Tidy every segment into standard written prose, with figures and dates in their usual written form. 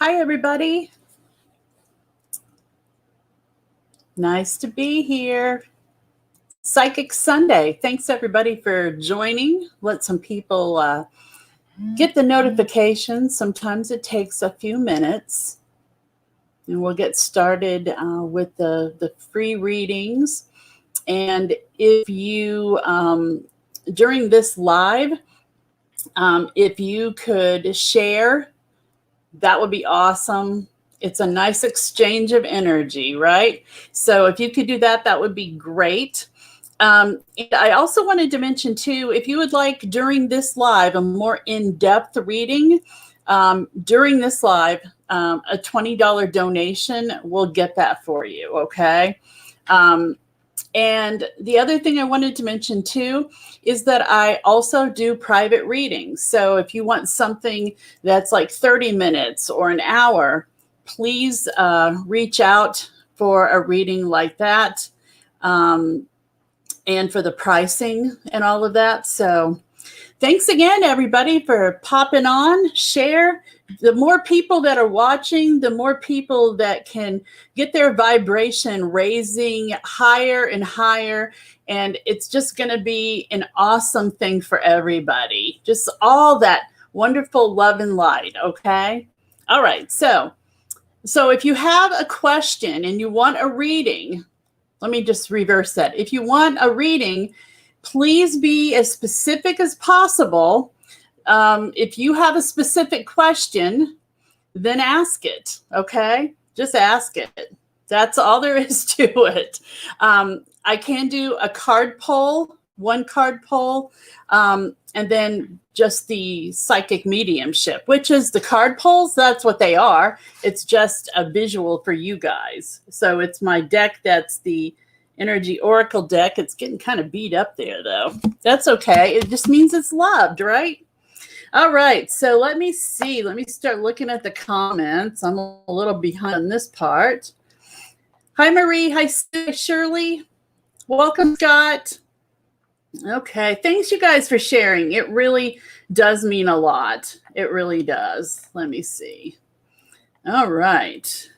Hi, everybody. Nice to be here. Psychic Sunday. Thanks, everybody, for joining. Let some people get the notifications. Sometimes it takes a few minutes. And we'll get started with the free readings. And if you, during this live, if you could share, that would be awesome. It's a nice exchange of energy, right? So if you could do that, that would be great. And I also wanted to mention too, if you would like during this live a more in-depth reading, during this live, a $20 donation will get that for you, okay? And the other thing I wanted to mention too is that I also do private readings. So if you want something that's like 30 minutes or an hour, please reach out for a reading like that, and for the pricing and all of that. So thanks again, everybody, for popping on. Share. The more people that are watching, the more people that can get their vibration raising higher and higher. And it's just going to be an awesome thing for everybody. Just all that wonderful love and light, okay? All right, so if you have a question and you want a reading, let me just reverse that. If you want a reading, please be as specific as possible. If you have a specific question, then ask it, okay? Just ask it. That's all there is to it. I can do a card pull, one card pull, and then just the psychic mediumship, which is the card pulls. That's what they are. It's just a visual for you guys. So it's my deck. That's the Energy Oracle deck. It's getting kind of beat up there, though. That's okay. It just means it's loved, right? All right, so let me see. Let me start looking at the comments. I'm a little behind on this part. Hi, Marie. Hi, Shirley. Welcome, Scott. Okay, thanks, you guys, for sharing. It really does mean a lot. It really does. Let me see. All right.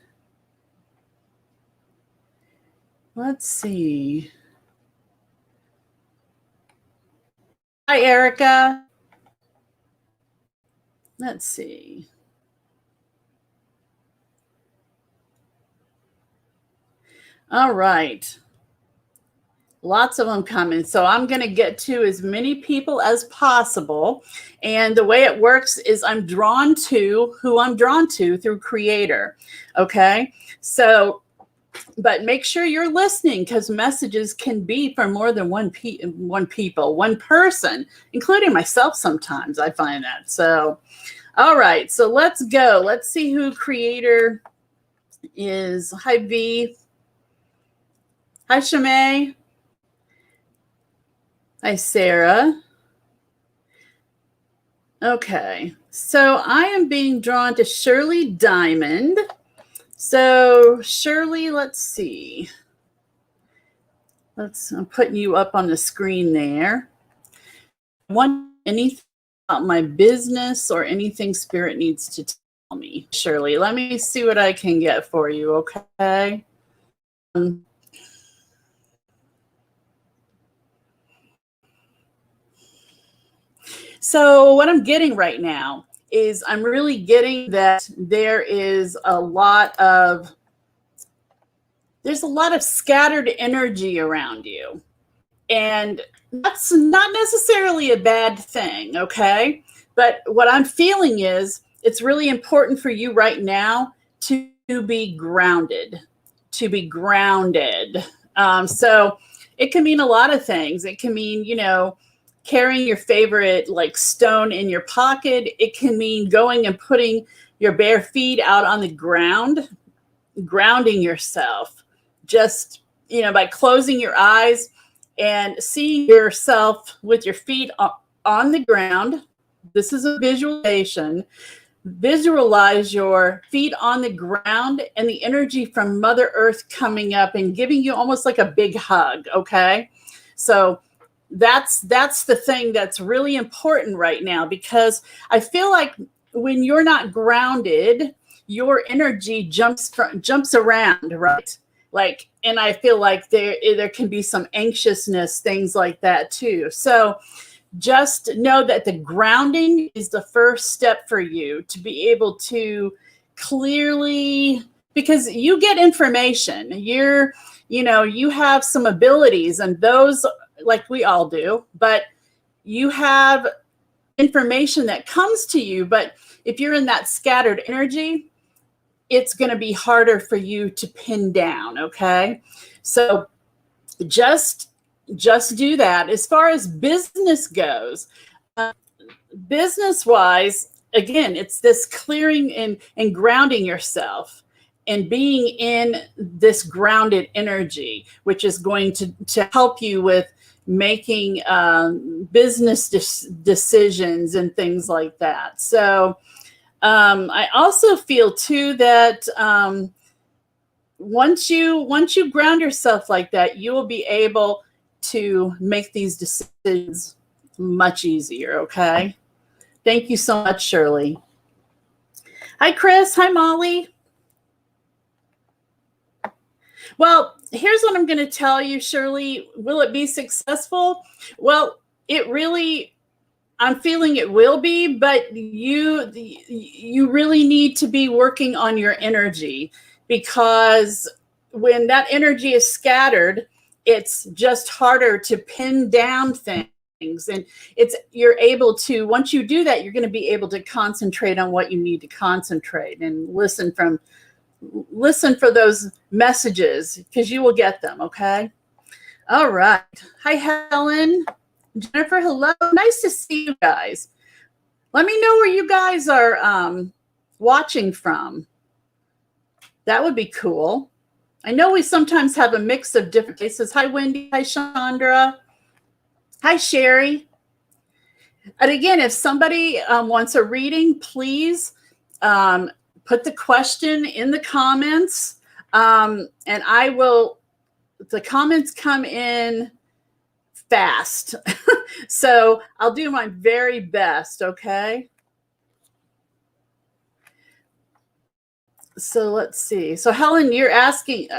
Let's see. Hi, Erica. Let's see. All right. Lots of them coming. So I'm going to get to as many people as possible. And the way it works is I'm drawn to who I'm drawn to through Creator. Okay. So, but make sure you're listening, because messages can be for more than one person, including myself sometimes. I find that. So, all right. So let's go. Let's see who Creator is. Hi, V. Hi, Shimei. Hi, Sarah. Okay, so I am being drawn to Shirley Diamond. So Shirley, let's see. I'm putting you up on the screen there. Want anything about my business or anything Spirit needs to tell me? Shirley, let me see what I can get for you, okay? So what I'm getting right now is I'm really getting that there's a lot of scattered energy around you. And that's not necessarily a bad thing, okay? But what I'm feeling is it's really important for you right now to be grounded, So it can mean a lot of things. It can mean, carrying your favorite stone in your pocket. It can mean going and putting your bare feet out on the ground, grounding yourself, just, by closing your eyes and seeing yourself with your feet on the ground. This is a visualization. Visualize your feet on the ground and the energy from Mother Earth coming up and giving you almost like a big hug, okay? So that's the thing that's really important right now, because I feel like when you're not grounded, your energy jumps around, right? Like, and I feel like there can be some anxiousness, things like that too. So just know that the grounding is the first step for you to be able to clearly, because you get information, you have some abilities, and those, like we all do, but you have information that comes to you. But if you're in that scattered energy, it's going to be harder for you to pin down. Okay. So just do that. As far as business goes, business wise, again, it's this clearing and grounding yourself and being in this grounded energy, which is going to help you with making business decisions and things like that. So I also feel too that once you ground yourself like that, you will be able to make these decisions much easier. Okay. Thank you so much, Shirley. Hi, Chris. Hi, Molly. Well, here's what I'm going to tell you, Shirley. Will it be successful? Well, I'm feeling it will be, but you really need to be working on your energy, because when that energy is scattered, it's just harder to pin down things. And you're able to, once you do that, you're going to be able to concentrate on what you need to concentrate and listen for those messages, because you will get them. Okay. All right. Hi, Helen. Jennifer, hello. Nice to see you guys. Let me know where you guys are watching from. That would be cool. I know we sometimes have a mix of different places. Hi, Wendy. Hi, Chandra. Hi, Sherry. And again, if somebody wants a reading, please put the question in the comments, and the comments come in fast. So I'll do my very best. Okay. So let's see. So Helen, you're asking,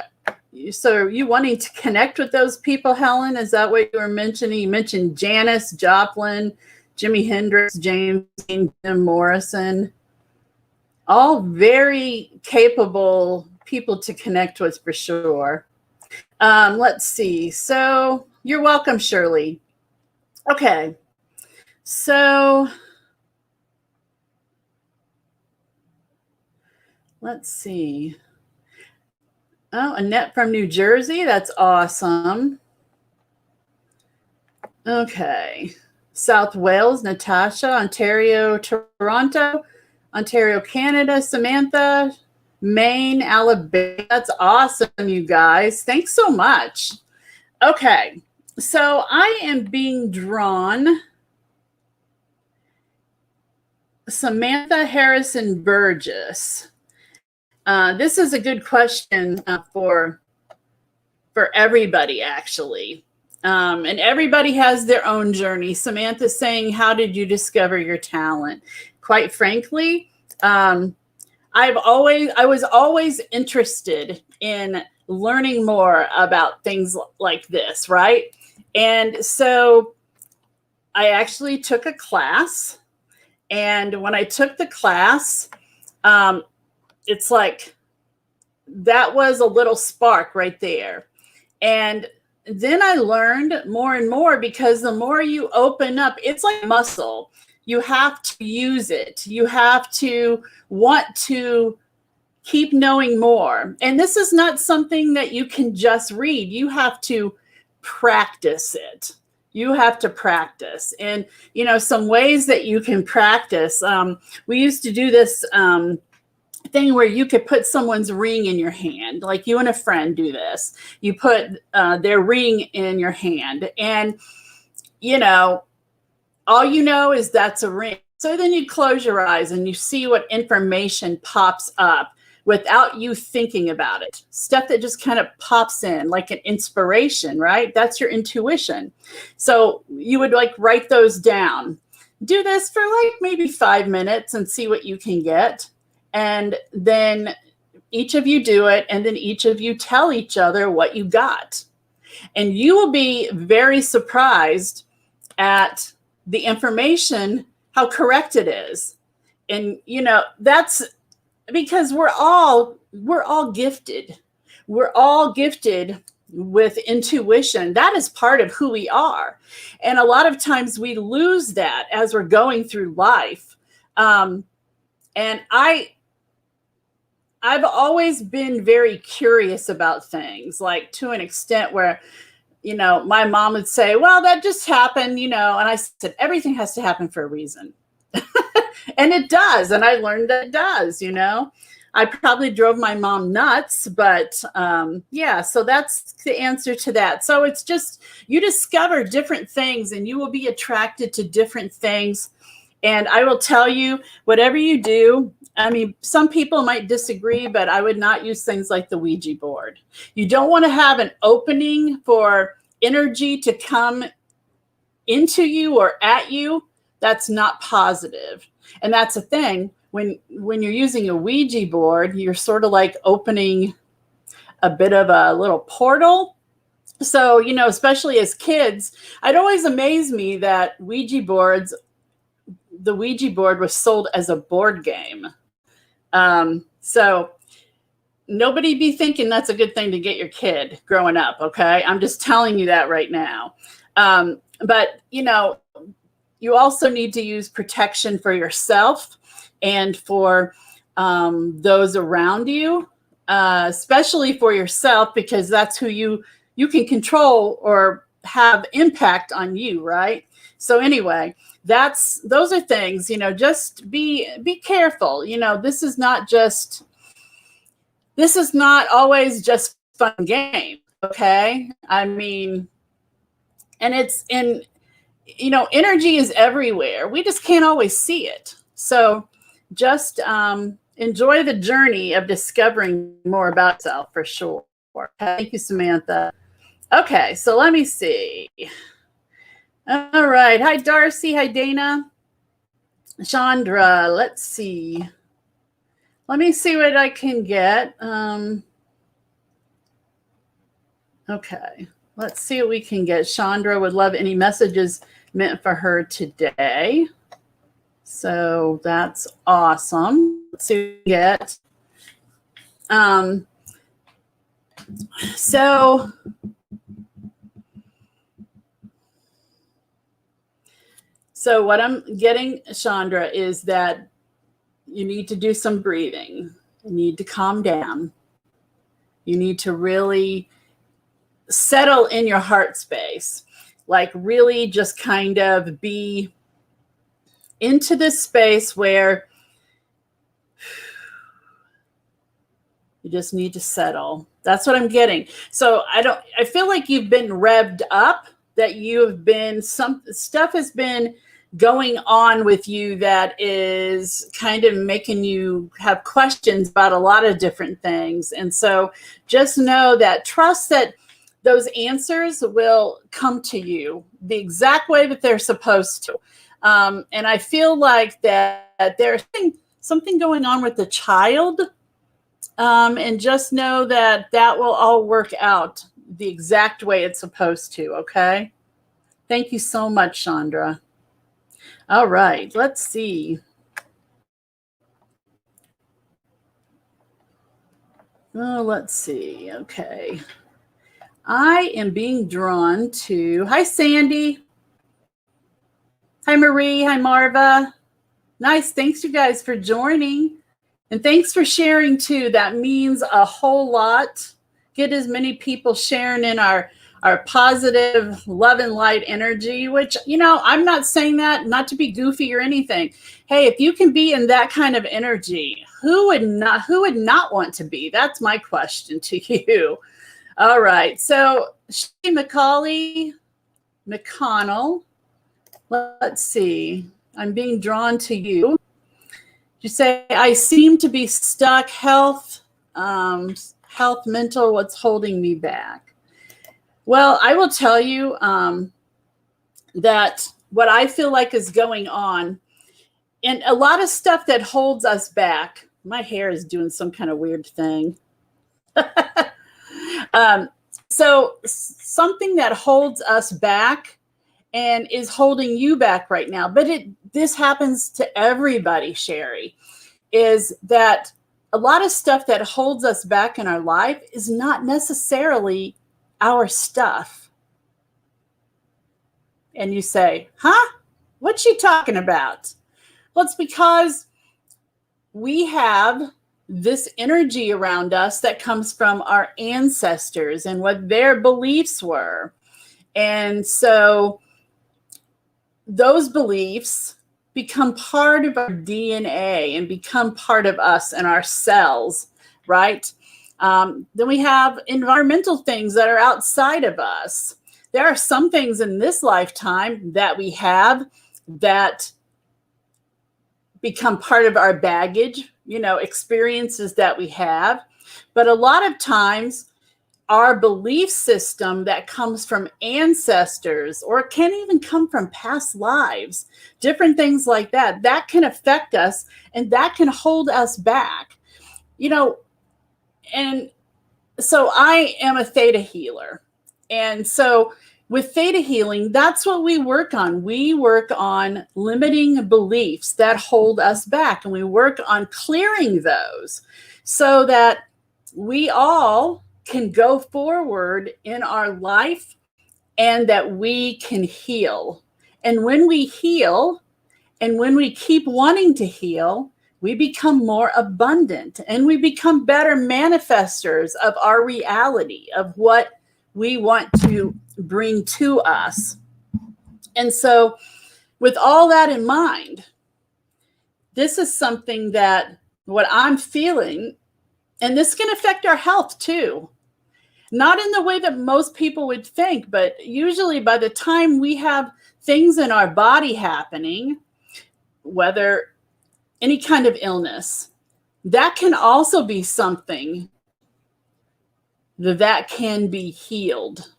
so are you wanting to connect with those people, Helen? Is that what you were mentioning? You mentioned Janis Joplin, Jimi Hendrix, James Dean, Jim Morrison. All very capable people to connect with for sure. Let's see. So you're welcome, Shirley. Okay. So let's see. Oh, Annette from New Jersey. That's awesome. Okay. South Wales, Natasha. Ontario, Toronto. Ontario, Canada, Samantha. Maine, Alabama. That's awesome, you guys. Thanks so much. Okay. So I am being drawn Samantha Harrison Burgess. This is a good question for everybody, actually. And everybody has their own journey. Samantha's saying, how did you discover your talent? Quite frankly, I was always interested in learning more about things like this, right? And so I actually took a class. And when I took the class, it's like that was a little spark right there. And then I learned more and more, because the more you open up, it's like muscle. You have to use it. You have to want to keep knowing more. And this is not something that you can just read. You have to practice it. You have to practice. And, some ways that you can practice. We used to do this thing where you could put someone's ring in your hand, like you and a friend do this. You put their ring in your hand, and, all you know is that's a ring. So then you close your eyes and you see what information pops up without you thinking about it. Stuff that just kind of pops in like an inspiration, right? That's your intuition. So you would write those down. Do this for maybe 5 minutes and see what you can get. And then each of you do it, and then each of you tell each other what you got. And you will be very surprised at the information, how correct it is. And, you know, that's because we're all gifted. We're all gifted with intuition. That is part of who we are. And a lot of times we lose that as we're going through life. And I've always been very curious about things, like to an extent where, you know, my mom would say, well, that just happened, you know, and I said, everything has to happen for a reason. And it does. And I learned that it does, you know. I probably drove my mom nuts, but yeah, so that's the answer to that. So it's just, you discover different things and you will be attracted to different things. And I will tell you, whatever you do, I mean, some people might disagree, but I would not use things like the Ouija board. You don't want to have an opening for energy to come into you or at you. That's not positive. And that's the thing. When you're using a Ouija board, you're sort of like opening a bit of a little portal. So, you know, especially as kids, it always amazed me that the Ouija board was sold as a board game. So nobody be thinking that's a good thing to get your kid growing up. Okay. I'm just telling you that right now. But, you know, you also need to use protection for yourself and for those around you, especially for yourself, because that's who you can control or have impact on you, right? So anyway, those are things, you know, just be careful. You know, this is not always just fun game, okay? I mean, and you know, energy is everywhere. We just can't always see it. So just enjoy the journey of discovering more about yourself for sure. Thank you, Samantha. Okay, so let me see. All right. Hi, Darcy. Hi, Dana. Chandra, let's see. Let me see what I can get. Okay, let's see what we can get. Chandra would love any messages meant for her today. So that's awesome. Let's see what we get. So what I'm getting, Chandra, is that you need to do some breathing. You need to calm down. You need to really settle in your heart space, like really just kind of be into this space where you just need to settle. That's what I'm getting. So I feel like you've been revved up, that you have been, some stuff has been going on with you that is kind of making you have questions about a lot of different things. And so just know that, trust that those answers will come to you the exact way that they're supposed to. And I feel like that there's something going on with the child. And just know that will all work out the exact way it's supposed to. Okay. Thank you so much, Chandra. All right, let's see. Oh, let's see. Okay. I am being drawn to, hi, Sandy. Hi, Marie. Hi, Marva. Nice. Thanks, you guys, for joining. And thanks for sharing, too. That means a whole lot. Get as many people sharing in our positive love and light energy, which, you know, I'm not saying that not to be goofy or anything. Hey, if you can be in that kind of energy, who would not want to be? That's my question to you. All right. So Macaulay McConnell, let's see. I'm being drawn to you. You say, I seem to be stuck, health, mental, what's holding me back? Well, I will tell you that what I feel like is going on, and a lot of stuff that holds us back My hair is doing some kind of weird thing. So something that holds us back and is holding you back right now, but this happens to everybody, Sherry, is that a lot of stuff that holds us back in our life is not necessarily our stuff. And you say, huh? What's she talking about? Well, it's because we have this energy around us that comes from our ancestors and what their beliefs were. And so those beliefs become part of our DNA and become part of us and our cells, right? Then we have environmental things that are outside of us. There are some things in this lifetime that we have that become part of our baggage, experiences that we have. But a lot of times, our belief system that comes from ancestors, or it can even come from past lives, different things like that, that can affect us and that can hold us back. And so I am a theta healer. And so with theta healing, that's what we work on. We work on limiting beliefs that hold us back, and we work on clearing those so that we all can go forward in our life and that we can heal. And when we heal and when we keep wanting to heal, we become more abundant and we become better manifestors of our reality, of what we want to bring to us. And so, with all that in mind, this is something that what I'm feeling, and this can affect our health too. Not in the way that most people would think, but usually by the time we have things in our body happening, whether any kind of illness, that can also be something that can be healed.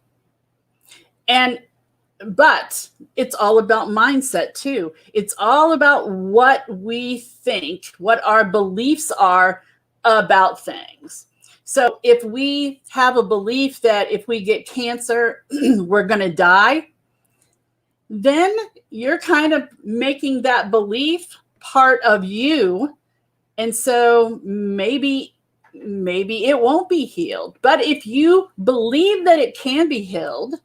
But it's all about mindset too. It's all about what we think, what our beliefs are about things. So if we have a belief that if we get cancer, we're going to die, then you're kind of making that belief part of you. And so maybe it won't be healed. But if you believe that it can be healed,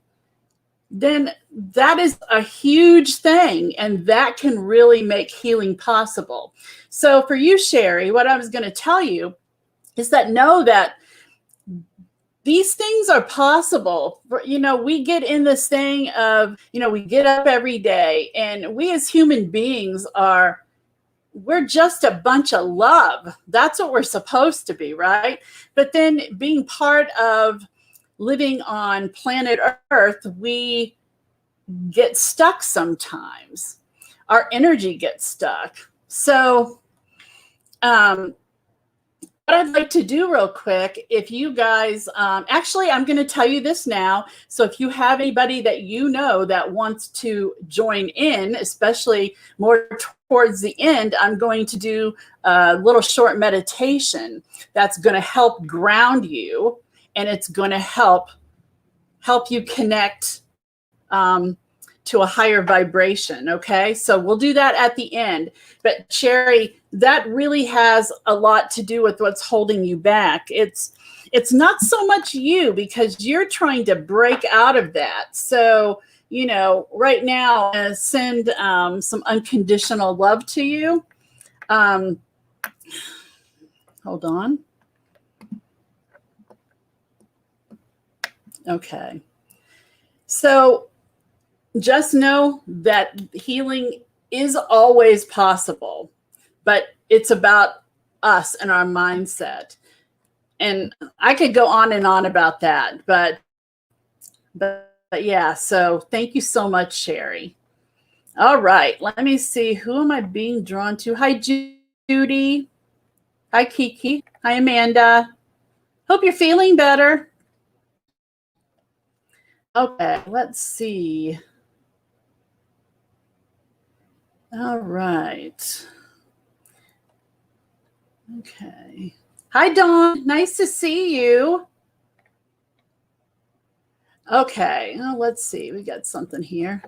then that is a huge thing, and that can really make healing possible. So for you, Sherry, what I was going to tell you is that know that these things are possible. We get in this thing of, we get up every day, and we as human beings we're just a bunch of love. That's what we're supposed to be, right? But then being part of living on planet Earth, we get stuck sometimes. Our energy gets stuck. So what I'd like to do real quick, if you guys, actually, I'm going to tell you this now. So if you have anybody that you know that wants to join in, especially more towards the end, I'm going to do a little short meditation that's going to help ground you, and it's going to help you connect to a higher vibration. Okay. So we'll do that at the end. But Sherry, that really has a lot to do with what's holding you back. It's not so much you, because you're trying to break out of that. So, right now, send some unconditional love to you. Hold on. Okay. So just know that healing is always possible, but it's about us and our mindset. And I could go on and on about that, but yeah, so thank you so much, Sherry. All right, let me see. Who am I being drawn to? Hi, Judy. Hi, Kiki. Hi, Amanda. Hope you're feeling better. Okay, let's see. All right. Okay. Hi, Dawn. Nice to see you. Okay. Oh, let's see. We got something here.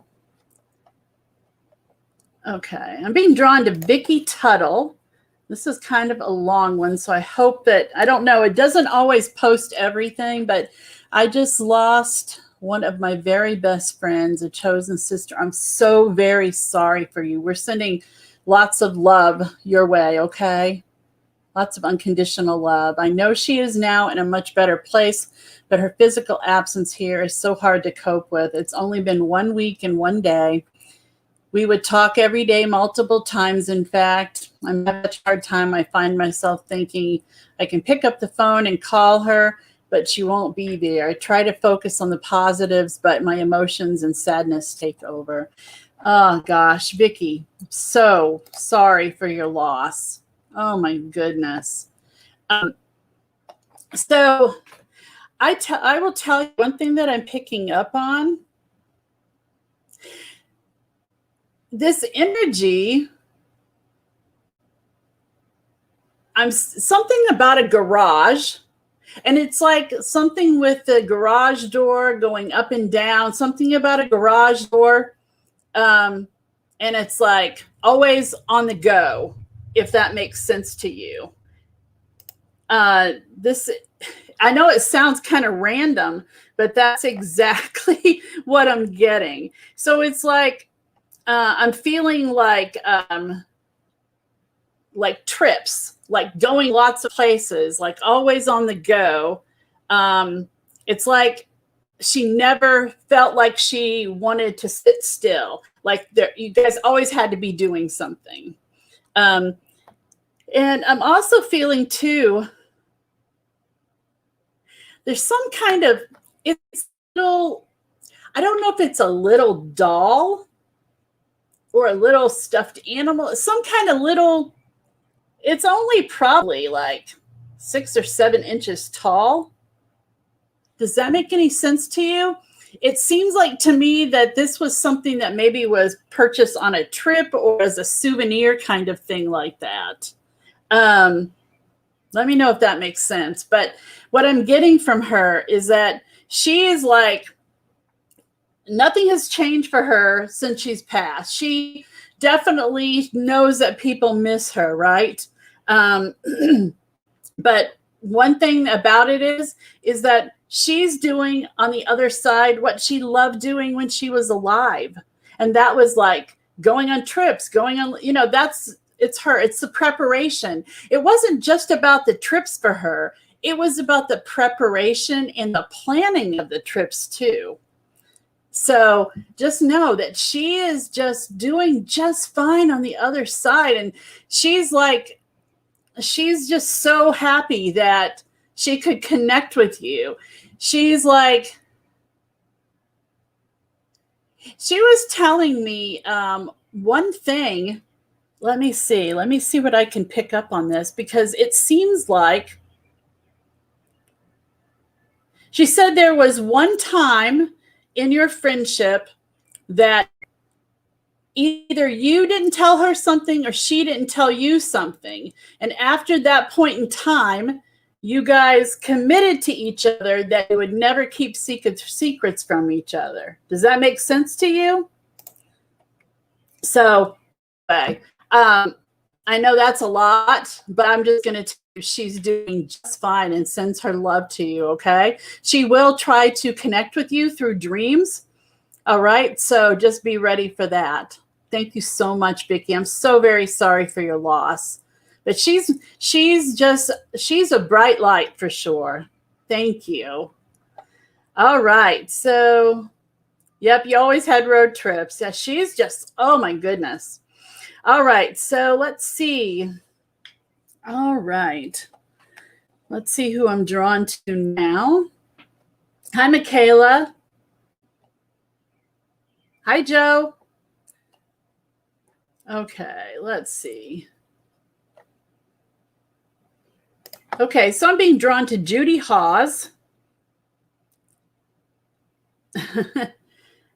Okay. I'm being drawn to Vicky Tuttle. This is kind of a long one, so I hope that, I don't know, it doesn't always post everything, but I just lost one of my very best friends, a chosen sister. I'm so very sorry for you. We're sending lots of love your way, okay? Lots of unconditional love. I know she is now in a much better place, but her physical absence here is so hard to cope with. It's only been 1 week and 1 day. We would talk every day, multiple times. In fact, I'm having a hard time. I find myself thinking I can pick up the phone and call her, but she won't be there. I try to focus on the positives, but my emotions and sadness take over. Oh gosh, Vicky, so sorry for your loss. Oh my goodness. So I will tell you one thing that I'm picking up on. This energy, something about a garage, and it's like something with the garage door going up and down, something about a garage door. And it's like always on the go, if that makes sense to you. This, I know it sounds kind of random, but that's exactly what I'm getting. So it's like, I'm feeling like trips, like going lots of places, like always on the go. It's like she never felt like she wanted to sit still. Like you guys always had to be doing something. And I'm also feeling too, there's some kind of, it's little, I don't know if it's a little doll or a little stuffed animal, some kind of little, it's only probably like 6 or 7 inches tall. Does that make any sense to you? It seems like to me that this was something that maybe was purchased on a trip or as a souvenir kind of thing like that. Let me know if that makes sense. But what I'm getting from her is that she is like, nothing has changed for her since she's passed. She definitely knows that people miss her, right? But one thing about it is that she's doing on the other side what she loved doing when she was alive. And that was like going on trips, going on, it's her, it's the preparation. It wasn't just about the trips for her. It was about the preparation and the planning of the trips too. So just know that she is just doing just fine on the other side. And she's just so happy that she could connect with you. She's like, she was telling me one thing. Let me see what I can pick up on this, because it seems like she said there was one time in your friendship that either you didn't tell her something or she didn't tell you something. And after that point in time, you guys committed to each other that you would never keep secrets from each other. Does that make sense to you? So, I know that's a lot, but I'm just going to tell you she's doing just fine and sends her love to you, okay? She will try to connect with you through dreams, all right? So just be ready for that. Thank you so much, Vicki. I'm so very sorry for your loss. But she's a bright light for sure. Thank you. All right. So, yep, you always had road trips. Yeah, she's just, oh my goodness. All right. So let's see. All right. Let's see who I'm drawn to now. Hi, Michaela. Hi, Joe. Okay, let's see. Okay, so I'm being drawn to Judy Hawes.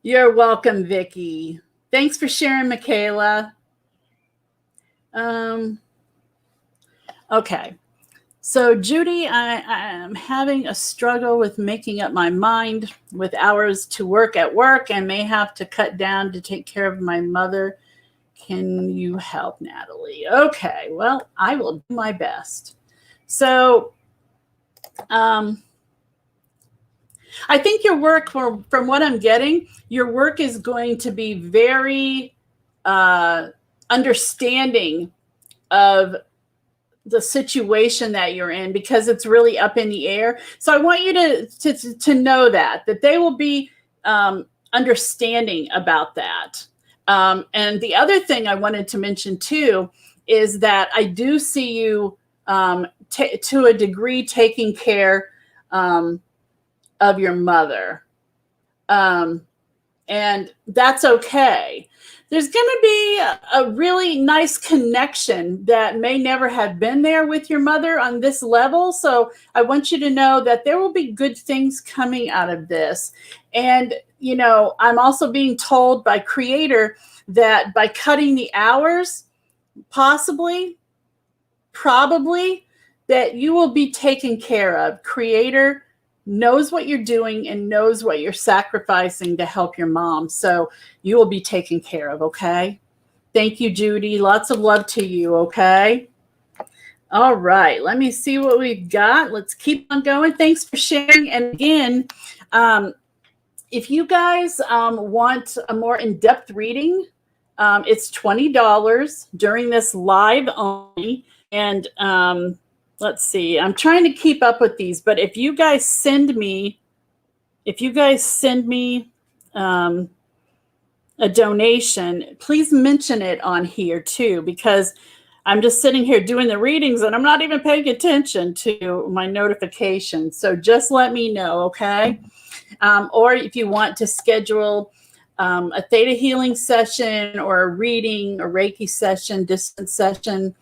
You're welcome, Vicki. Thanks for sharing, Michaela. Okay. So, Judy, I am having a struggle with making up my mind with hours to work at work and may have to cut down to take care of my mother. Can you help, Natalie? Okay, well, I will do my best. So, I think your work, from what I'm getting, your work is going to be very understanding of the situation that you're in because it's really up in the air. So I want you to know that they will be understanding about that. And the other thing I wanted to mention too is that I do see you to a degree taking care of your mother. And that's okay. There's going to be a really nice connection that may never have been there with your mother on this level. So I want you to know that there will be good things coming out of this. And, you know, I'm also being told by Creator that by cutting the hours, probably, that you will be taken care of. Creator knows what you're doing and knows what you're sacrificing to help your mom. So you will be taken care of, okay? Thank you, Judy. Lots of love to you, okay? All right, let me see what we've got. Let's keep on going. Thanks for sharing. And again, if you guys want a more in-depth reading, it's $20 during this live only. And let's see, I'm trying to keep up with these, but if you guys send me a donation, please mention it on here too, because I'm just sitting here doing the readings and I'm not even paying attention to my notifications. So just let me know, okay? Or if you want to schedule a theta healing session or a reading, a Reiki session, distance session,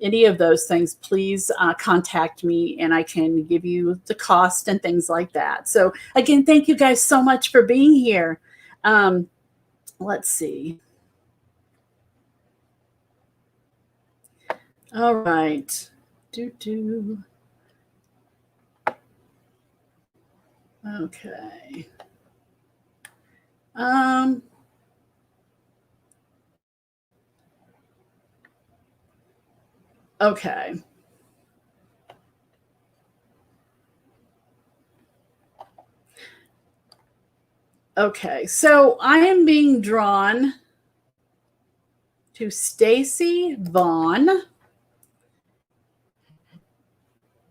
any of those things, please contact me and I can give you the cost and things like that. So again, thank you guys so much for being here. Let's see. All right. Okay. Okay. Okay. So I am being drawn to Stacy Vaughn.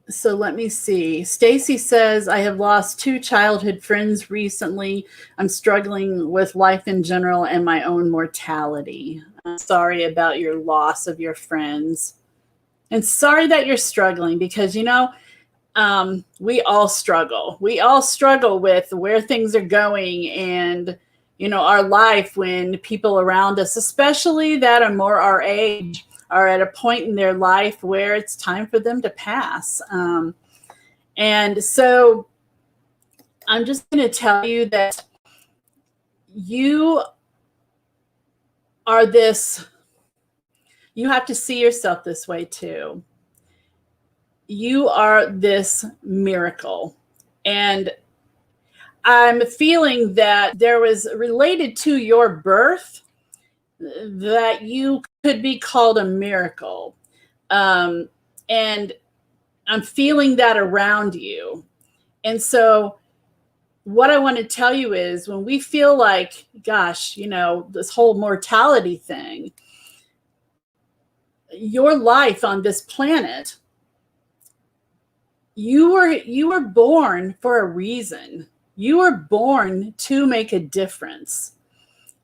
So let me see. Stacy says, I have lost 2 childhood friends recently. I'm struggling with life in general and my own mortality. I'm sorry about your loss of your friends. And sorry that you're struggling because, you know, we all struggle. We all struggle with where things are going and, you know, our life when people around us, especially that are more our age, are at a point in their life where it's time for them to pass. And so I'm just going to tell you that you are this, you have to see yourself this way too. You are this miracle. And I'm feeling that there was related to your birth that you could be called a miracle. And I'm feeling that around you. And so what I want to tell you is when we feel like, gosh, you know, this whole mortality thing, your life on this planet, you were born for a reason. You were born to make a difference.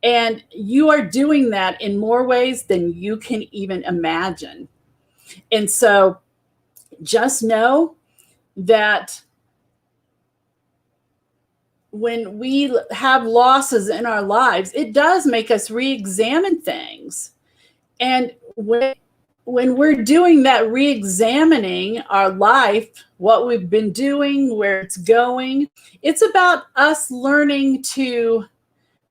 And you are doing that in more ways than you can even imagine. And so just know that when we have losses in our lives, it does make us re-examine things. And when we're doing that re-examining our life, what we've been doing, where it's going, it's about us learning to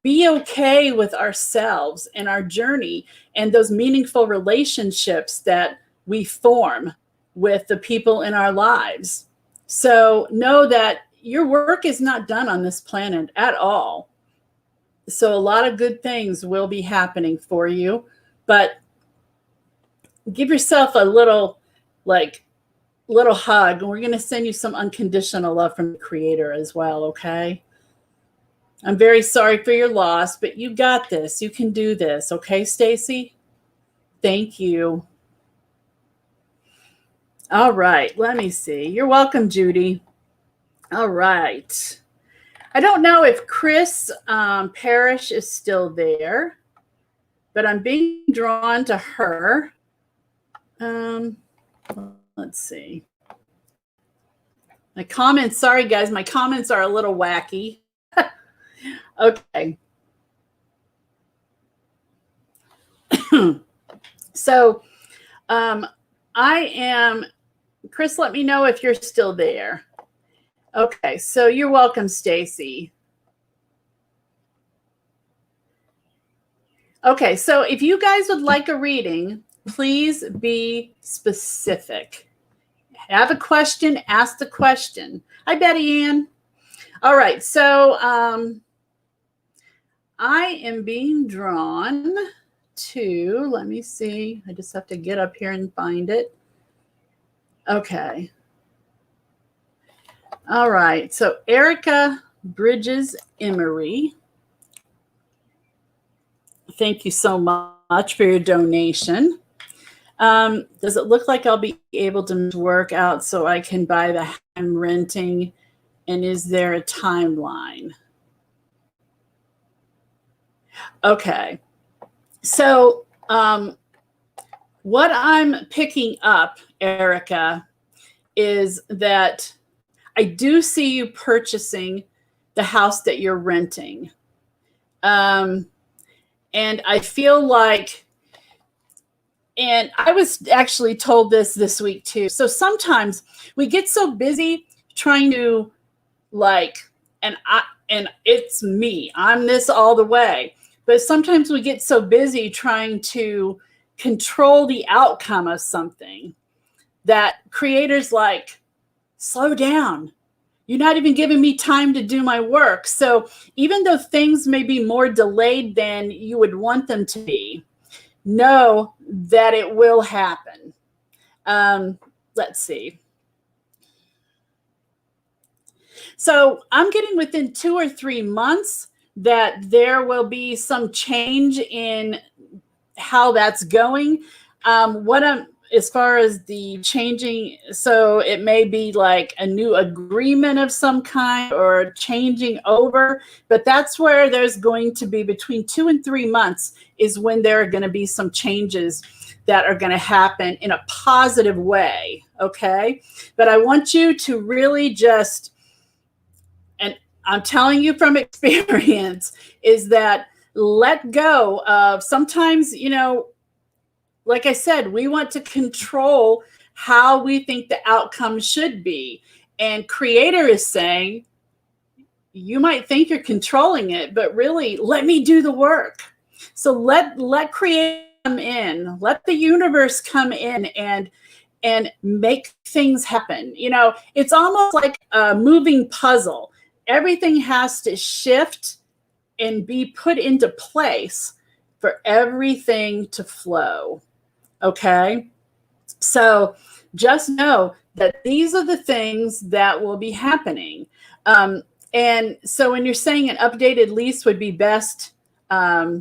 be okay with ourselves and our journey and those meaningful relationships that we form with the people in our lives. So know that your work is not done on this planet at all. So a lot of good things will be happening for you, but give yourself a little hug, and we're going to send you some unconditional love from the Creator as well, okay? I'm very sorry for your loss, but you got this. You can do this, okay, Stacy? Thank you. All right, let me see. You're welcome, Judy. All right. I don't know if Chris Parrish is still there, but I'm being drawn to her. Let's see. My comments, sorry guys, my comments are a little wacky. Okay. So I am, Chris, let me know if you're still there. Okay, so you're welcome, Stacy. Okay, so if you guys would like a reading, please be specific. Have a question, ask the question. Hi, Betty Ann. All right, so I am being drawn to, let me see, I just have to get up here and find it. Okay. All right, so Erica Bridges Emery. Thank you so much for your donation. Does it look like I'll be able to work out so I can buy the house I'm renting? And is there a timeline? Okay. So what I'm picking up, Erica, is that I do see you purchasing the house that you're renting. And I feel like, and I was actually told this week too. So sometimes we get so busy trying to and it's me, I'm this all the way. But sometimes we get so busy trying to control the outcome of something that Creator's like, slow down. You're not even giving me time to do my work. So even though things may be more delayed than you would want them to be, know that it will happen. Let's see. So I'm getting within 2 or 3 months that there will be some change in how that's going. As far as the changing, so it may be like a new agreement of some kind or changing over, but that's where there's going to be between 2 and 3 months is when there are going to be some changes that are going to happen in a positive way. Okay. But I want you to really just, and I'm telling you from experience, is that let go of sometimes, like I said, we want to control how we think the outcome should be. And Creator is saying, you might think you're controlling it, but really let me do the work. So let Creator come in, let the universe come in and make things happen. It's almost like a moving puzzle. Everything has to shift and be put into place for everything to flow. Okay. So just know that these are the things that will be happening. And so when you're saying an updated lease would be best by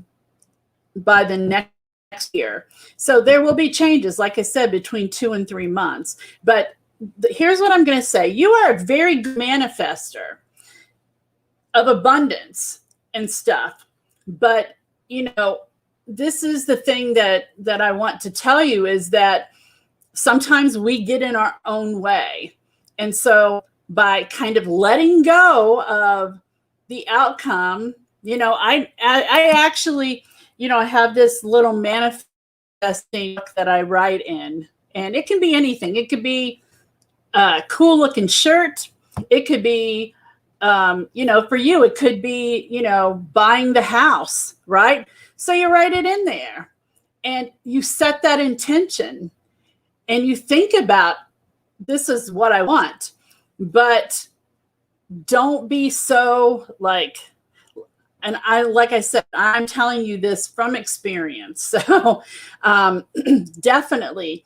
the next year. So there will be changes, like I said, between 2 and 3 months. But here's what I'm going to say. You are a very good manifester of abundance and stuff. But, this is the thing that I want to tell you is that sometimes we get in our own way. And so by kind of letting go of the outcome, I actually, I have this little manifesting book that I write in, and it can be anything. It could be a cool looking shirt. It could be, for you, it could be, buying the house, right? So you write it in there and you set that intention. and you think about, this is what I want, but don't be so like, and like I said, I'm telling you this from experience. So definitely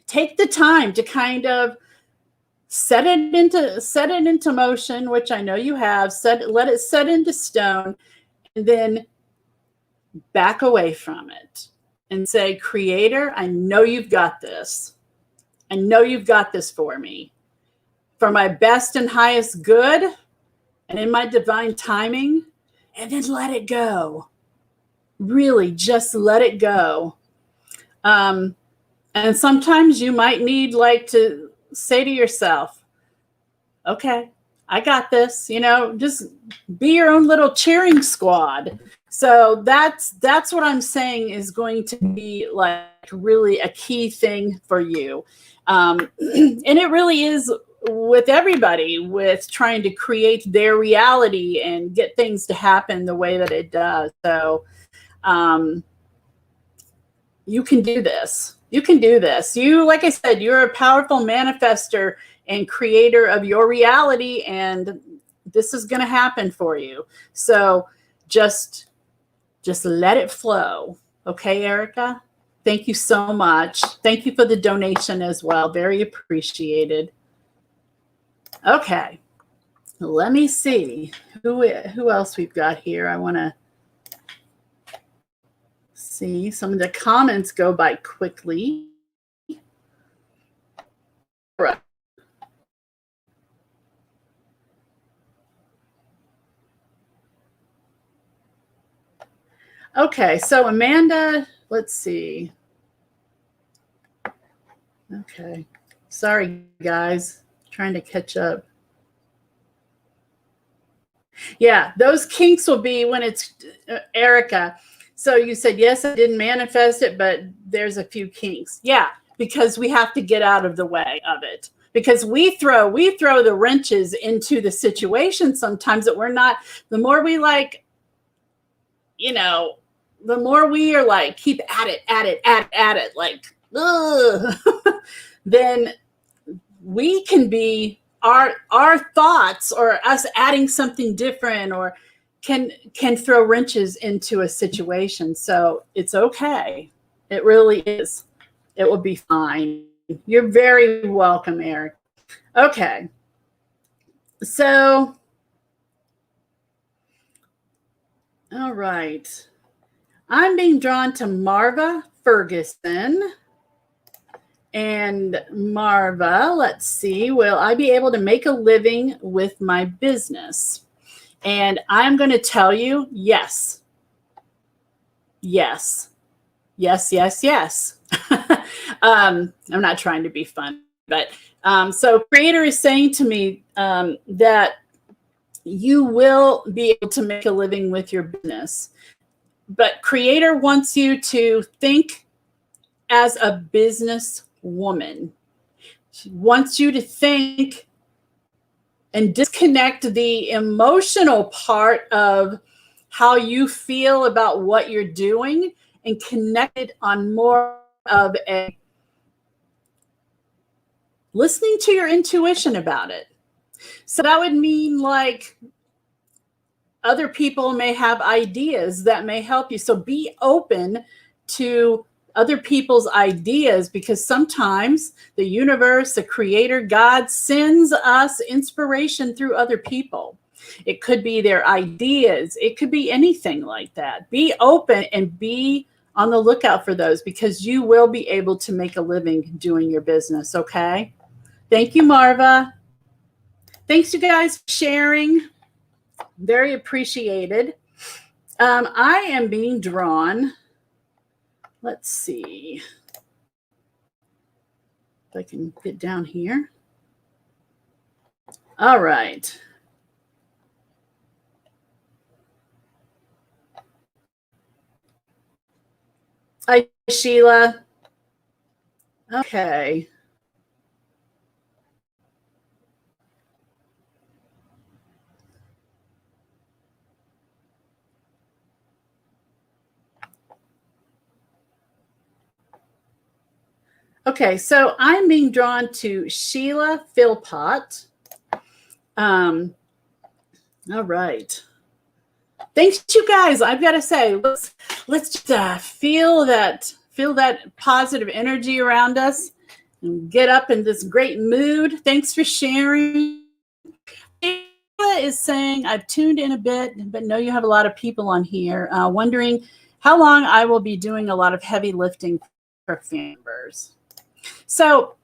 take the time to kind of set it into motion, which I know you have. Let it set into stone, and then back away from it and say, Creator, I know you've got this. I know you've got this for me, for my best and highest good and in my divine timing. And then let it go. Really, just let it go. And sometimes you might need like to say to yourself, okay, I got this, just be your own little cheering squad. So that's what I'm saying is going to be like really a key thing for you. And it really is with everybody, with trying to create their reality and get things to happen the way that it does. So you can do this. You can do this. You, like I said, you're a powerful manifester and creator of your reality, and this is going to happen for you. So just let it flow. Okay, Erica? Thank you so much. Thank you for the donation as well. Very appreciated. Okay. Let me see who else we've got here. I want to see. Some of the comments go by quickly. Right. Okay, so Amanda, let's see. Okay, sorry guys, trying to catch up. Yeah, those kinks will be when it's Erica. So you said, yes, I didn't manifest it, but there's a few kinks. Yeah, because we have to get out of the way of it. Because we throw the wrenches into the situation sometimes that we're not, the more we like, the more we are like, keep at it, like, then we can be our thoughts or us adding something different or can throw wrenches into a situation. So it's okay. It really is. It will be fine. You're very welcome, Eric. Okay. So, all right. I'm being drawn to Marva Ferguson. And Marva, let's see, will I be able to make a living with my business? And I'm going to tell you, yes. Yes. Yes, yes, yes. I'm not trying to be fun, but so Creator is saying to me that you will be able to make a living with your business. But Creator wants you to think as a business woman. She wants you to think and disconnect the emotional part of how you feel about what you're doing and connect it on more of a listening to your intuition about it. So that would mean like other people may have ideas that may help you. So be open to other people's ideas, because sometimes the universe, the creator, God sends us inspiration through other people. It could be their ideas. It could be anything like that. Be open and be on the lookout for those, because you will be able to make a living doing your business. Okay. Thank you, Marva. Thanks you guys for sharing. Very appreciated. I am being drawn. Let's see if I can get down here. All right. Hi, Sheila. Okay. Okay, so I'm being drawn to Sheila Philpott. All right. Thanks, you guys. I've got to say, let's just feel that positive energy around us and get up in this great mood. Thanks for sharing. Sheila is saying, I've tuned in a bit, but know you have a lot of people on here. Wondering how long I will be doing a lot of heavy lifting for family members. So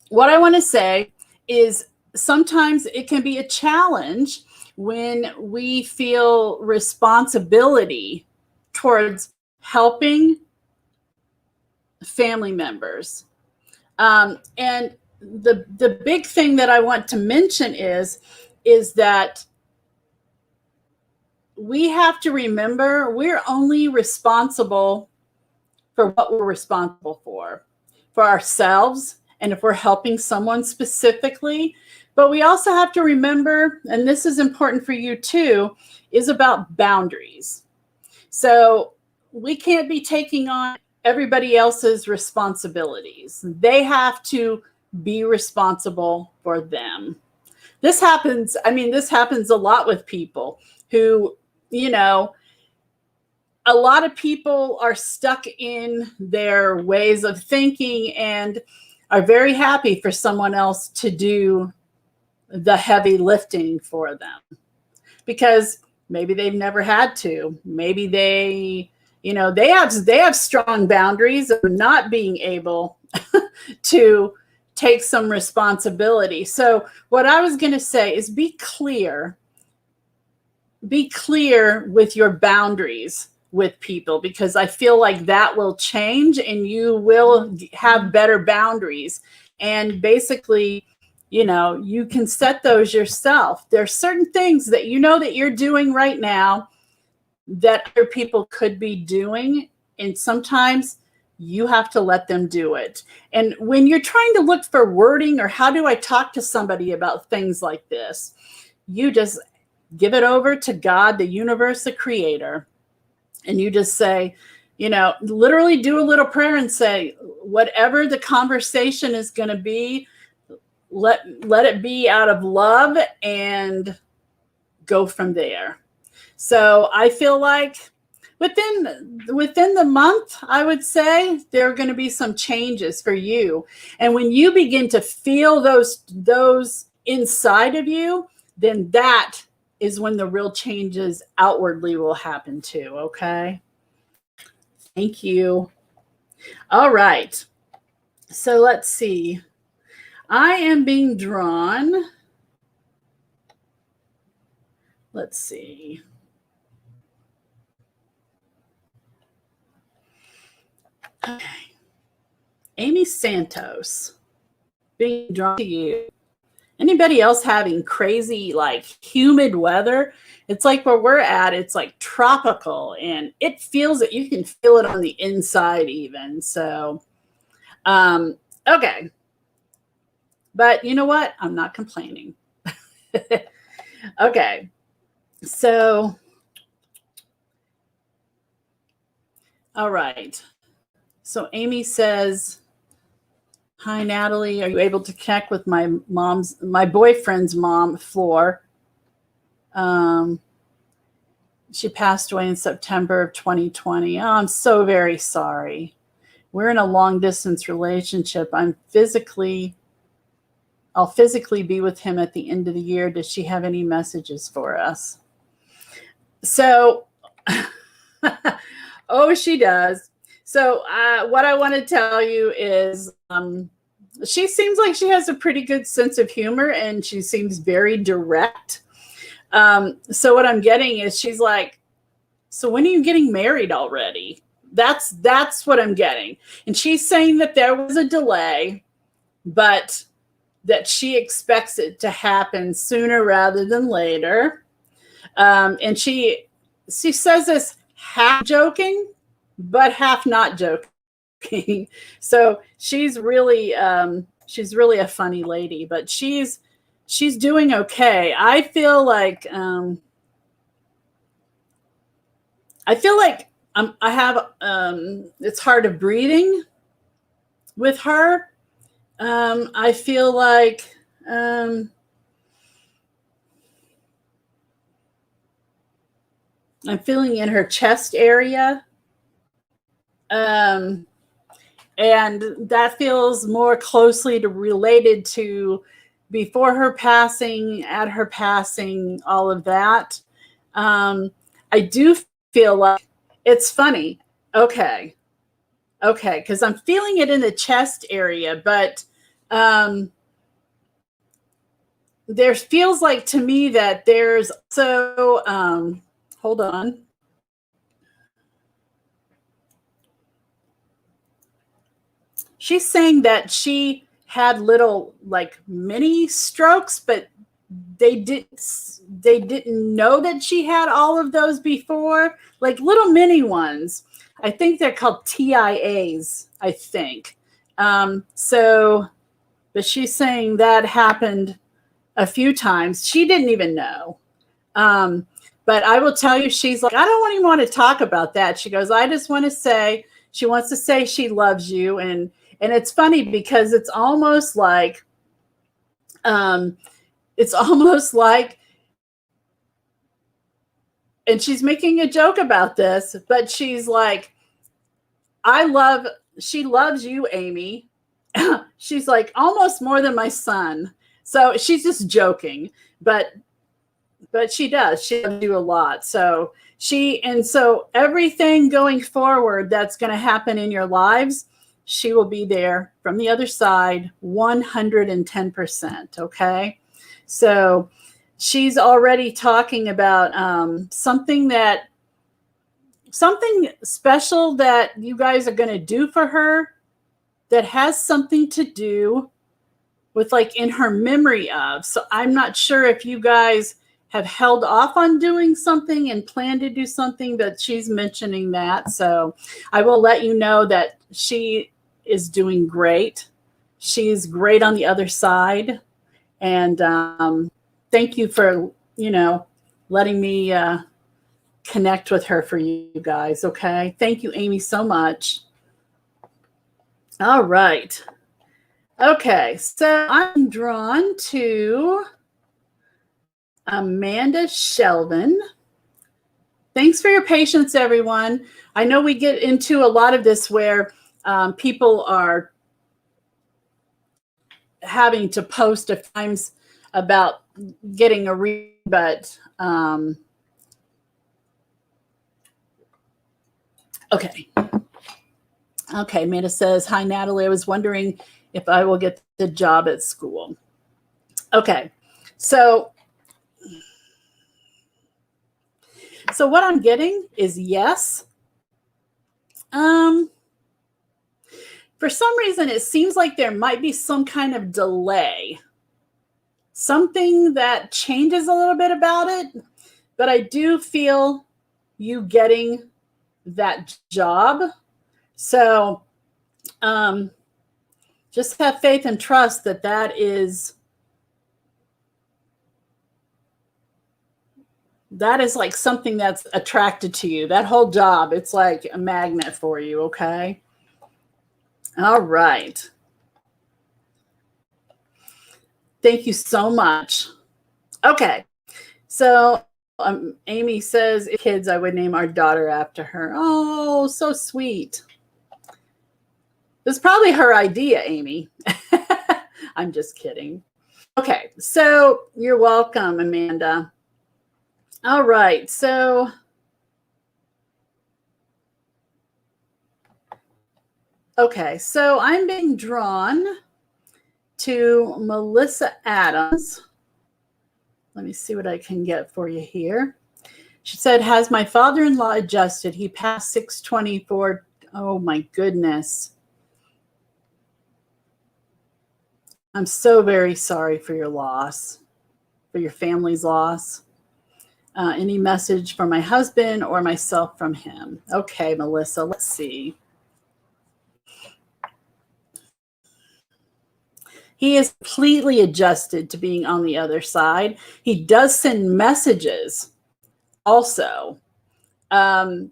what I want to say is sometimes it can be a challenge when we feel responsibility towards helping family members. And the big thing that I want to mention is that we have to remember we're only responsible for what we're responsible for ourselves, and if we're helping someone specifically. But we also have to remember, and this is important for you too, is about boundaries. So we can't be taking on everybody else's responsibilities. They have to be responsible for them. This happens a lot with people who, a lot of people are stuck in their ways of thinking and are very happy for someone else to do the heavy lifting for them because maybe they've never had to. Maybe they have strong boundaries of not being able to take some responsibility. So what I was going to say is be clear with your boundaries with people, because I feel like that will change and you will have better boundaries. And basically, you can set those yourself. There's certain things that that you're doing right now that other people could be doing. And sometimes you have to let them do it. And when you're trying to look for wording or how do I talk to somebody about things like this, you just give it over to God, the universe, the creator. And you just say, literally do a little prayer and say, whatever the conversation is going to be, let it be out of love and go from there. So I feel like within the month, I would say there are going to be some changes for you. And when you begin to feel those inside of you, then that is when the real changes outwardly will happen too. Okay. Thank you. All right. So let's see. I am being drawn. Let's see. Okay. Amy Santos, being drawn to you. Anybody else having crazy, like humid weather? It's like where we're at, it's like tropical and it feels it. You can feel it on the inside even. So, okay. But you know what? I'm not complaining. Okay. So, all right. So Amy says, hi, Natalie. Are you able to connect with my boyfriend's mom, Floor? She passed away in September of 2020. Oh, I'm so very sorry. We're in a long distance relationship. I'll physically be with him at the end of the year. Does she have any messages for us? So, oh, she does. So what I want to tell you is she seems like she has a pretty good sense of humor and she seems very direct. So what I'm getting is she's like, so when are you getting married already? That's what I'm getting. And she's saying that there was a delay, but that she expects it to happen sooner rather than later. And she says this half joking, but half not joking. So she's really a funny lady, but she's doing okay. I feel like I have it's hard of breathing. with her. I feel like I'm feeling in her chest area. And that feels more closely related to before her passing, at her passing, all of that. I do feel like it's funny. Okay, because I'm feeling it in the chest area, but there feels like to me that there's so hold on. She's saying that she had little like mini strokes, but they didn't know that she had all of those before, like little mini ones. I think they're called TIAs, I think. So, but she's saying that happened a few times. She didn't even know. But I will tell you, she's like, I don't even want to talk about that. She goes, I just want to say, she wants to say she loves you. And it's funny because it's almost like, and she's making a joke about this, but she's like, she loves you, Amy. She's like, almost more than my son. So she's just joking, but she does. She loves you a lot. So so everything going forward that's going to happen in your lives, she will be there from the other side, 110%. Okay. So she's already talking about something special that you guys are going to do for her that has something to do with like in her memory of. So I'm not sure if you guys have held off on doing something and plan to do something, but she's mentioning that. So I will let you know that she is doing great. She's great on the other side. And thank you for, letting me connect with her for you guys. Okay. Thank you, Amy, so much. All right. Okay. So I'm drawn to Amanda Shelvin. Thanks for your patience, everyone. I know we get into a lot of this where people are having to post at times about getting a read, but okay. Okay, Amanda says, hi, Natalie. I was wondering if I will get the job at school. Okay, so what I'm getting is yes. For some reason, it seems like there might be some kind of delay, something that changes a little bit about it, but I do feel you getting that job. So just have faith and trust that is like something that's attracted to you. That whole job, it's like a magnet for you, okay? All right. Thank you so much. Okay. So Amy says, kids, I would name our daughter after her. Oh, so sweet. It's probably her idea, Amy. I'm just kidding. Okay. So you're welcome, Amanda. All right. So okay. So I'm being drawn to Melissa Adams. Let me see what I can get for you here. She said, has my father-in-law adjusted? He passed 624. Oh, my goodness. I'm so very sorry for your loss, for your family's loss. Any message from my husband or myself from him? Okay, Melissa, let's see. He is completely adjusted to being on the other side. He does send messages also to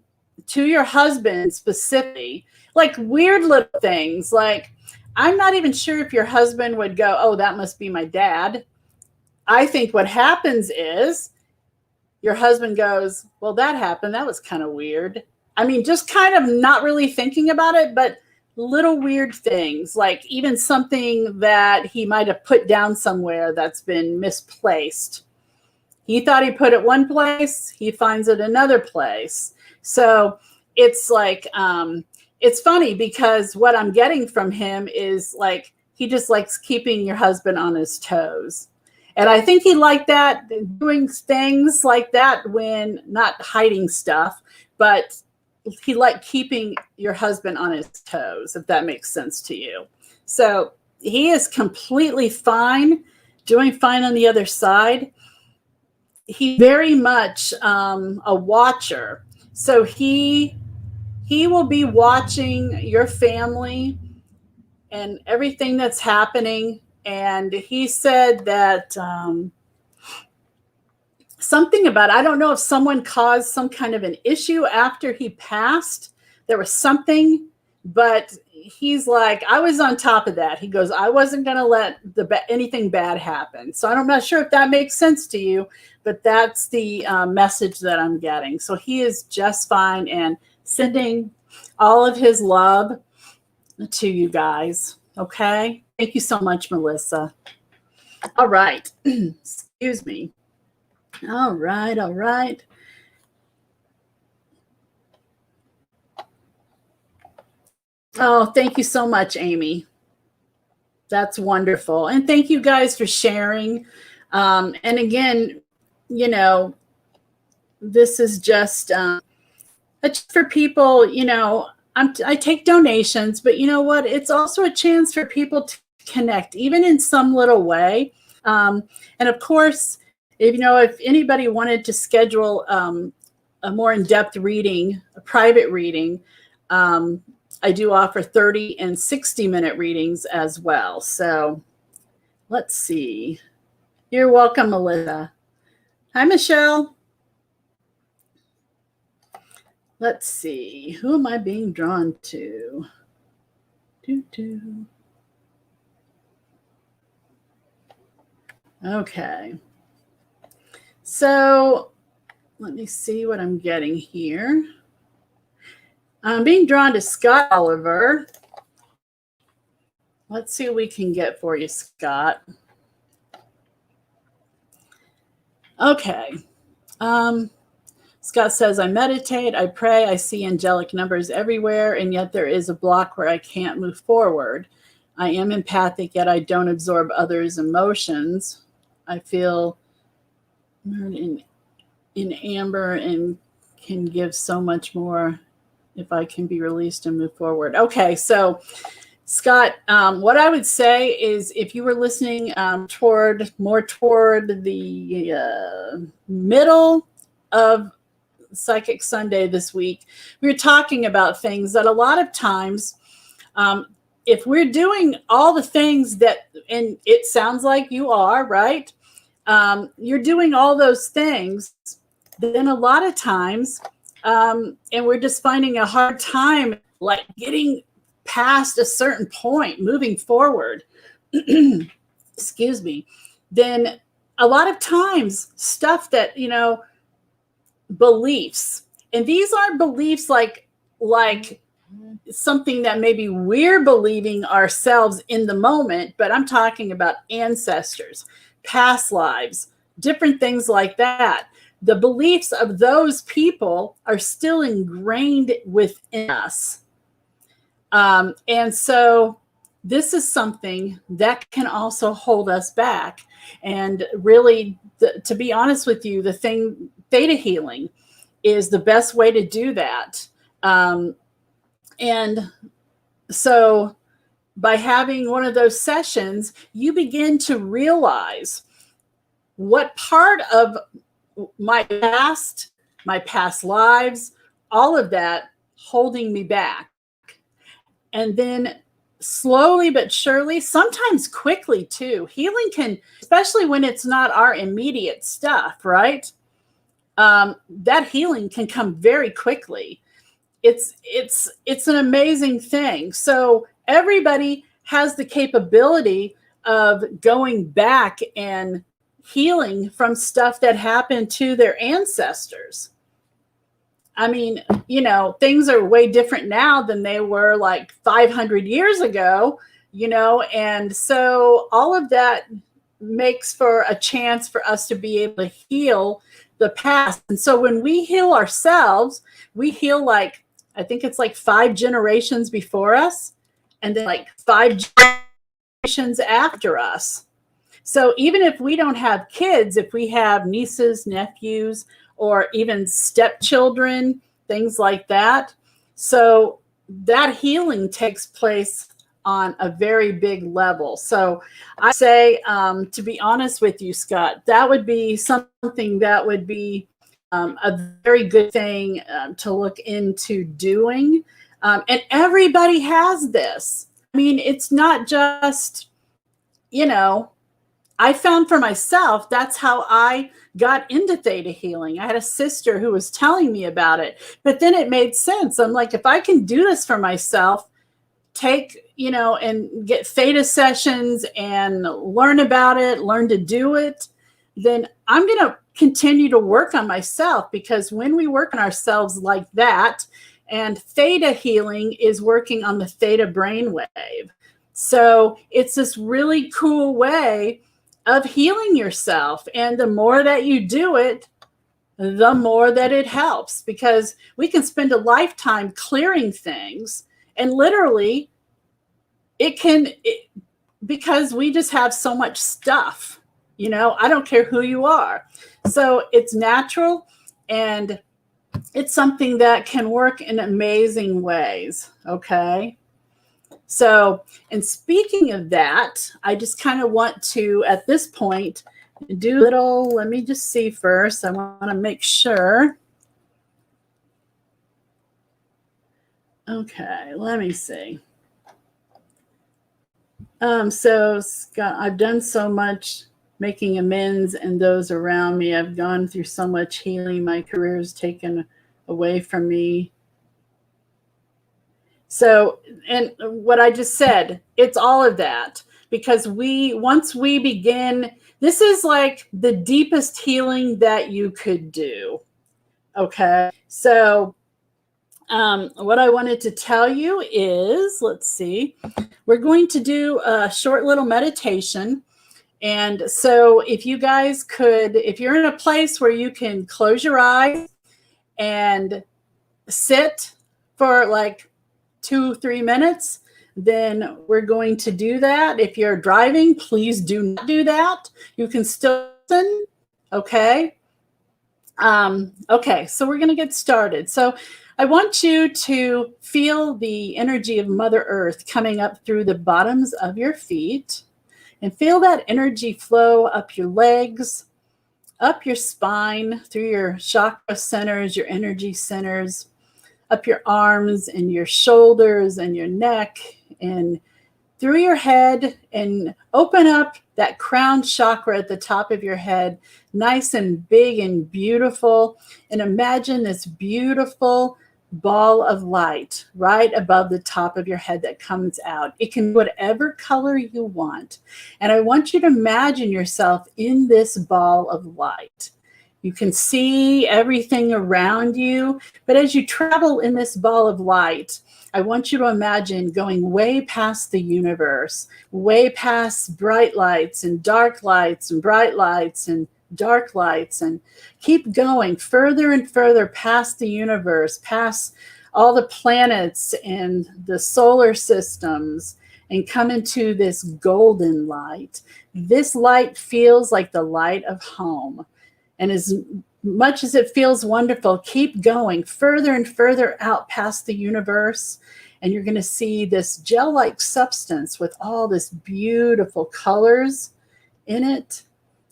your husband specifically, like weird little things. Like I'm not even sure if your husband would go, oh, that must be my dad. I think what happens is your husband goes, well, that happened. That was kind of weird. I mean, just kind of not really thinking about it, but little weird things, like even something that he might have put down somewhere that's been misplaced. He thought he put it one place, he finds it another place. So it's like, it's funny because what I'm getting from him is like, he just likes keeping your husband on his toes. And I think he liked that, doing things like that when not hiding stuff, but he liked keeping your husband on his toes, if that makes sense to you. So he is completely fine, doing fine on the other side. He's very much a watcher. So he will be watching your family and everything that's happening. And he said that something about, I don't know if someone caused some kind of an issue after he passed. There was something, but he's like, I was on top of that. He goes, I wasn't going to let anything bad happen. So I'm not sure if that makes sense to you, but that's the message that I'm getting. So he is just fine and sending all of his love to you guys. Okay. Thank you so much, Melissa. All right. Excuse me. All right. All right. Oh, thank you so much, Amy. That's wonderful. And thank you guys for sharing. And again, you know, this is just for people, you know, I take donations, but you know what? It's also a chance for people to connect, even in some little way. And of course, if anybody wanted to schedule a more in-depth reading, a private reading, I do offer 30 and 60-minute readings as well. So let's see. You're welcome, Melissa. Hi, Michelle. Let's see. Who am I being drawn to? Okay. So let me see what I'm getting here. I'm being drawn to Scott Oliver. Let's see what we can get for you, Scott. Okay. Scott says, I meditate, I pray, I see angelic numbers everywhere, and yet there is a block where I can't move forward. I am empathic, yet I don't absorb others' emotions. I feel in amber and can give so much more if I can be released and move forward. Okay, so Scott, what I would say is if you were listening toward the middle of Psychic Sunday this week, we were talking about things that a lot of times, if we're doing all the things that, and it sounds like you are, right? You're doing all those things, then a lot of times, and we're just finding a hard time, like getting past a certain point, moving forward, excuse me, then a lot of times stuff that, beliefs, and these aren't beliefs like something that maybe we're believing ourselves in the moment, but I'm talking about ancestors, past lives, different things like that. The beliefs of those people are still ingrained within us. And so this is something that can also hold us back. And really, to be honest with you, theta healing is the best way to do that. And so by having one of those sessions, you begin to realize what part of my past lives, all of that holding me back. And then slowly but surely, sometimes quickly too, healing can, especially when it's not our immediate stuff, right? That healing can come very quickly. It's an amazing thing. So everybody has the capability of going back and healing from stuff that happened to their ancestors. I mean, you know, things are way different now than they were like 500 years ago, you know, and so all of that makes for a chance for us to be able to heal the past. And so when we heal ourselves, we heal like, I think it's like 5 generations before us, and then like 5 generations after us. So even if we don't have kids, if we have nieces, nephews, or even stepchildren, things like that. So that healing takes place on a very big level. So I say, to be honest with you, Scott, that would be something that would be a very good thing to look into doing. And everybody has this. I mean, it's not just, you know, I found for myself, that's how I got into theta healing. I had a sister who was telling me about it, but then it made sense. I'm like, if I can do this for myself, take, you know, and get theta sessions and learn about it, learn to do it, then I'm going to continue to work on myself, because when we work on ourselves like that, and theta healing is working on the theta brainwave. So it's this really cool way of healing yourself. And the more that you do it, the more that it helps, because we can spend a lifetime clearing things, and literally because we just have so much stuff, you know, I don't care who you are. So it's natural, and it's something that can work in amazing ways. Okay. So, and speaking of that, I just kind of want to, at this point, do a little, let me just see first. I want to make sure. Okay, let me see. So Scott, I've done so much making amends, and those around me. I've gone through so much healing. My career is taken away from me. So, and what I just said, it's all of that, because once we begin, this is like the deepest healing that you could do. Okay. So, what I wanted to tell you is, let's see, we're going to do a short little meditation. And so if you guys could, if you're in a place where you can close your eyes and sit for like 2-3 minutes, then we're going to do that. If you're driving, please do not do that. You can still listen. Okay. Okay, so we're going to get started. So I want you to feel the energy of Mother Earth coming up through the bottoms of your feet, and feel that energy flow up your legs, up your spine, through your chakra centers, your energy centers, up your arms and your shoulders and your neck, and through your head, and open up that crown chakra at the top of your head, nice and big and beautiful. And imagine this beautiful ball of light right above the top of your head that comes out. It can be whatever color you want. And I want you to imagine yourself in this ball of light. You can see everything around you, but as you travel in this ball of light, I want you to imagine going way past the universe, way past bright lights and dark lights and bright lights and dark lights, and keep going further and further past the universe, past all the planets and the solar systems, and come into this golden light. This light feels like the light of home. And as much as it feels wonderful, keep going further and further out past the universe. And you're going to see this gel-like substance with all this beautiful colors in it.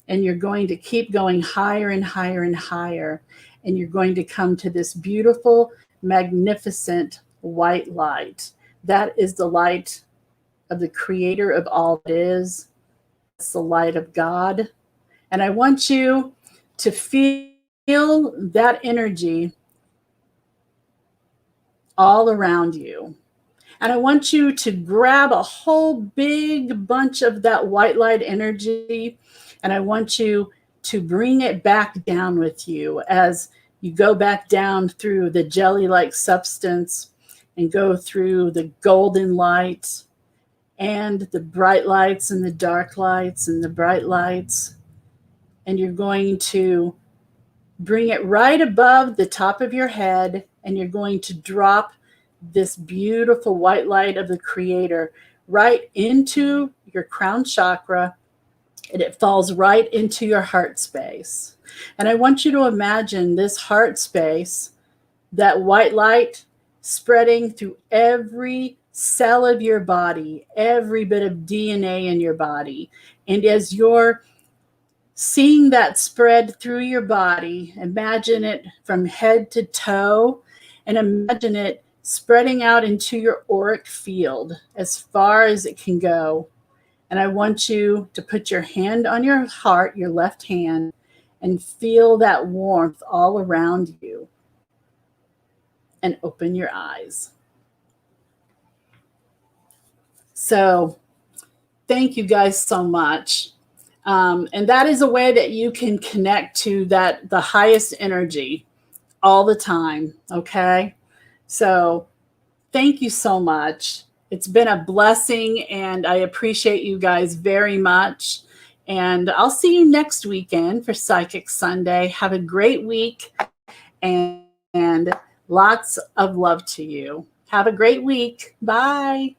And you're going to keep going higher and higher and higher. And you're going to come to this beautiful, magnificent white light. That is the light of the creator of all that is. It's the light of God. And I want you to feel that energy all around you. And I want you to grab a whole big bunch of that white light energy, and I want you to bring it back down with you as you go back down through the jelly-like substance and go through the golden light and the bright lights and the dark lights and the bright lights. And you're going to bring it right above the top of your head, and you're going to drop this beautiful white light of the Creator right into your crown chakra, and it falls right into your heart space. And I want you to imagine this heart space, that white light spreading through every cell of your body, every bit of DNA in your body. And as you're seeing that spread through your body, imagine it from head to toe, and imagine it spreading out into your auric field as far as it can go. And I want you to put your hand on your heart, your left hand, and feel that warmth all around you. And open your eyes. So thank you guys so much. And that is a way that you can connect to the highest energy all the time. Okay. So thank you so much. It's been a blessing, and I appreciate you guys very much. And I'll see you next weekend for Psychic Sunday. Have a great week, and lots of love to you. Have a great week. Bye.